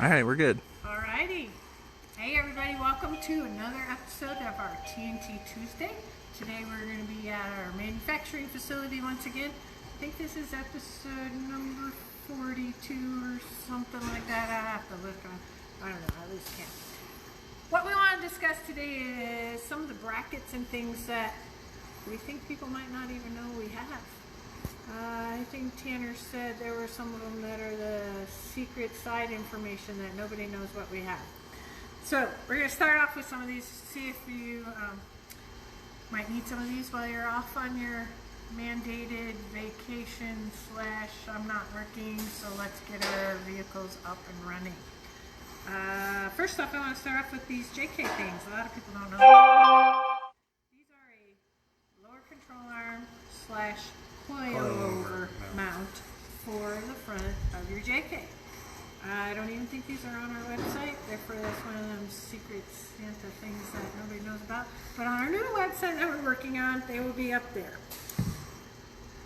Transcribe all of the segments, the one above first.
All right, we're good. Alrighty. Hey everybody, welcome to another episode of our TNT Tuesday. Today we're going to be at our manufacturing facility once again. I think this is episode number 42 or something like that. I have to look on, I don't know, I lose count. What we want to discuss today is some of the brackets and things that we think people might not even know we have. I think Tanner said there were some of them that are the secret side information that nobody knows what we have. So we're going to start off with some of these, see if you might need some of these while you're off on your mandated vacation / I'm not working, so let's get our vehicles up and running. First off, I want to start off with these JK things. A lot of people don't know. These are a lower control arm / coilover mount for the front of your JK. I don't even think these are on our website. They're for this one of them secret Santa things that nobody knows about. But on our new website that we're working on, they will be up there.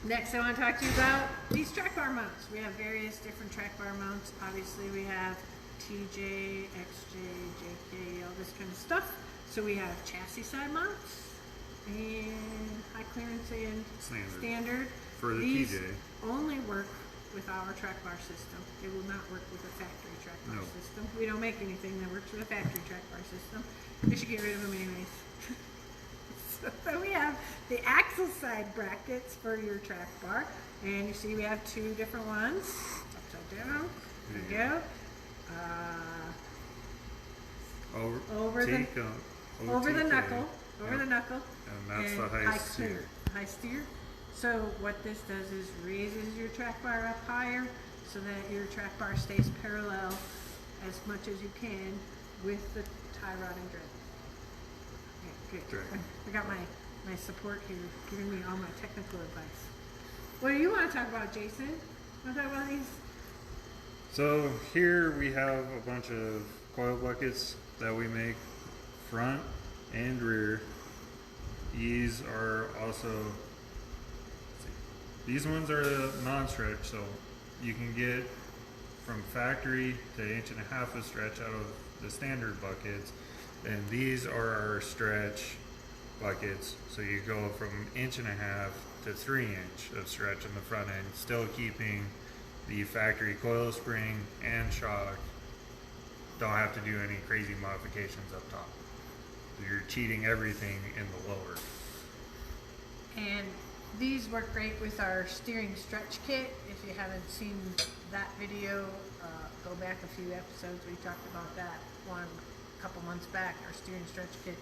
Next, I want to talk to you about these track bar mounts. We have various different track bar mounts. Obviously, we have TJ, XJ, JK, all this kind of stuff. So we have chassis side mounts and high clearance and standard. For the These TJ. only work with our track bar system. They will not work with the factory track bar system. We don't make anything that works with a factory track bar system. We should get rid of them anyways. So we have the axle side brackets for your track bar, and you see we have two different ones. Upside down. There you go. Over the knuckle. Over the knuckle. And that's the high steer. High steer. So what this does is raises your track bar up higher so that your track bar stays parallel as much as you can with the tie rod and drag. Okay, good. I got my support here giving me all my technical advice. What do you want to talk about, Jason? Want to talk about these? So here we have a bunch of coil buckets that we make front and rear. These are also, these ones are non-stretch, so you can get from factory to 1.5 inches of stretch out of the standard buckets, and these are our stretch buckets, so you go from 1.5 inches to 3 inch of stretch in the front end, still keeping the factory coil spring and shock. Don't have to do any crazy modifications up top. You're cheating everything in the lower. And these work great with our steering stretch kit. If you haven't seen that video, go back a few episodes. We talked about that one a couple months back. Our steering stretch kit,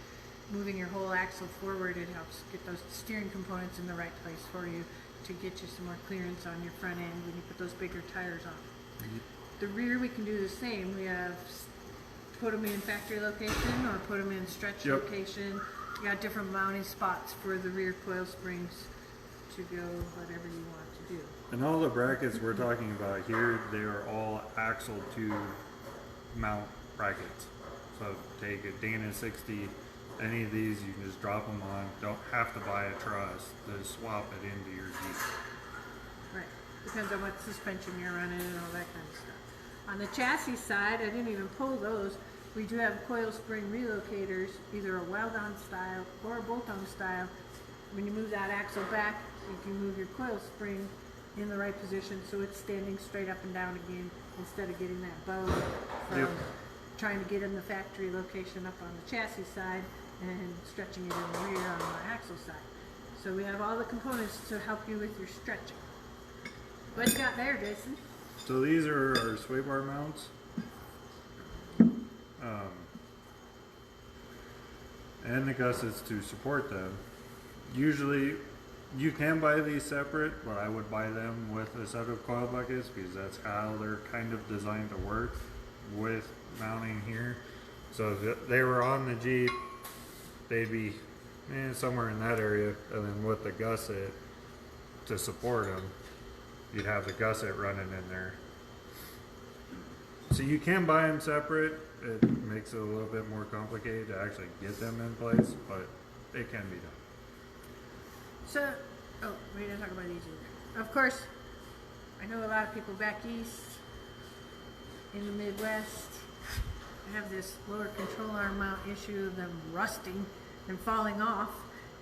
moving your whole axle forward, it helps get those steering components in the right place for you to get you some more clearance on your front end when you put those bigger tires on. The rear, we can do the same. We have put them in factory location or put them in stretch location. You got different mounting spots for the rear coil springs to go whatever you want to do. And all the brackets we're talking about here, they are all axle to mount brackets. So take a Dana 60, any of these, you can just drop them on. Don't have to buy a truss to swap it into your Jeep. Right. Depends on what suspension you're running and all that kind of stuff. On the chassis side, I didn't even pull those. We do have coil spring relocators, either a weld-on style or a bolt-on style. When you move that axle back, you can move your coil spring in the right position so it's standing straight up and down again instead of getting that bow from trying to get in the factory location up on the chassis side and stretching it in the rear on the axle side. So we have all the components to help you with your stretching. What you got there, Jason? So these are our sway bar mounts. And the gussets to support them. Usually you can buy these separate, but I would buy them with a set of coil buckets because that's how they're kind of designed to work with mounting here. So if they were on the Jeep, they'd be somewhere in that area, and then with the gusset to support them, you'd have the gusset running in there. So you can buy them separate. It makes it a little bit more complicated to actually get them in place, but it can be done. So, we didn't talk about these either. Of course, I know a lot of people back east in the Midwest have this lower control arm mount issue of them rusting and falling off.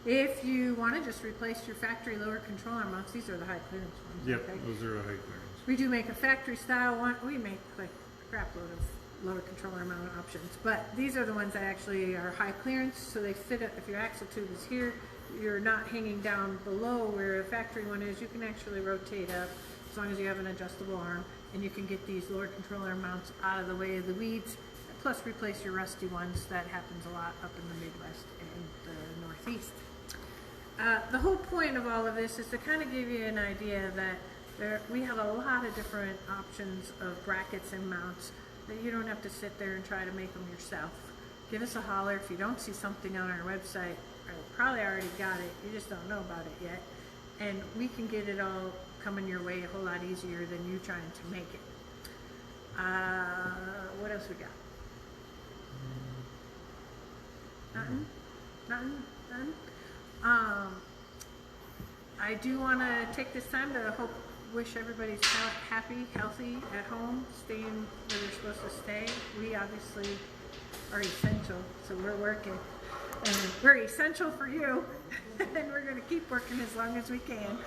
If you want to just replace your factory lower control arm mounts, these are the high clearance ones. Yep, okay? those are high clearance. We do make a factory style one. We make like a crap load of lower control arm mount options, but these are the ones that actually are high clearance, so they fit it. If your axle tube is here, you're not hanging down below where a factory one is. You can actually rotate up as long as you have an adjustable arm, and you can get these lower control arm mounts out of the way of the weeds, plus replace your rusty ones. That happens a lot up in the Midwest and the Northeast. The whole point of all of this is to kind of give you an idea that we have a lot of different options of brackets and mounts that you don't have to sit there and try to make them yourself. Give us a holler if you don't see something on our website. Or probably already got it, you just don't know about it yet. And we can get it all coming your way a whole lot easier than you trying to make it. What else we got? Nothing? I do want to take this time to wish everybody's happy, healthy at home, staying where they're supposed to stay. We obviously are essential, so we're working. And we're essential for you, and we're going to keep working as long as we can.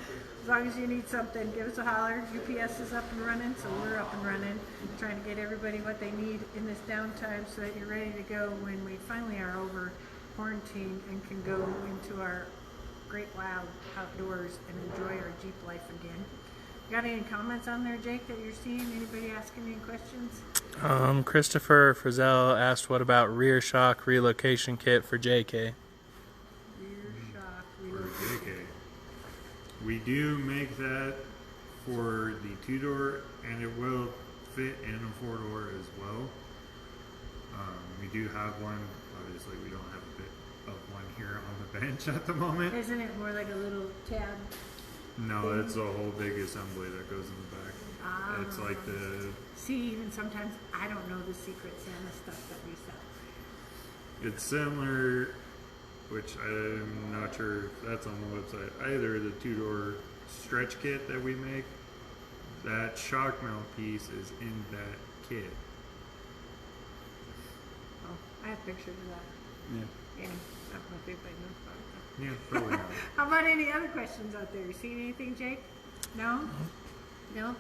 As long as you need something, give us a holler. UPS is up and running, so we're up and running, trying to get everybody what they need in this downtime so that you're ready to go when we finally are over quarantine and can go into our great wild outdoors and enjoy our Jeep life again. Got any comments on there, Jake, that you're seeing? Anybody asking any questions? Christopher Frizzell asked, what about rear shock relocation kit for JK? Rear shock relocation. JK. We do make that for the two-door, and it will fit in a four-door as well. We do have one. Obviously, we don't have a bit of one here on the bench at the moment. Isn't it more like a little tab? No, it's a whole big assembly that goes in the back. It's like the... See, even sometimes I don't know the Secret Santa stuff that we sell. It's similar, which I'm not sure if that's on the website either, the two-door stretch kit that we make. That shock mount piece is in that kit. Oh, I have pictures of that. Yeah. Yeah, I don't know if anybody knows about it. Yeah, probably not. How about any other questions out there? You seen anything, Jake? No? No?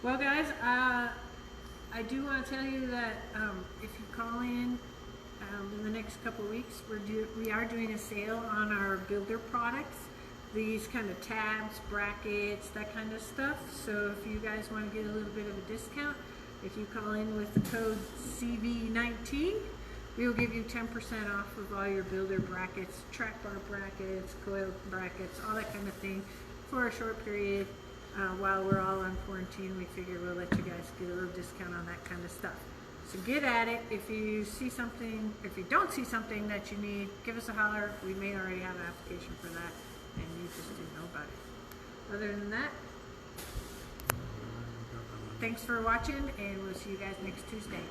Well, guys, I do want to tell you that if you call in the next couple of weeks, we are doing a sale on our builder products. These kind of tabs, brackets, that kind of stuff. So if you guys want to get a little bit of a discount, if you call in with the code CV19, we will give you 10% off of all your builder brackets, track bar brackets, coil brackets, all that kind of thing for a short period. While we're all on quarantine, we figure we'll let you guys get a little discount on that kind of stuff. So get at it. If you see something, if you don't see something that you need, give us a holler. We may already have an application for that, and you just didn't know about it. Other than that, thanks for watching, and we'll see you guys next Tuesday.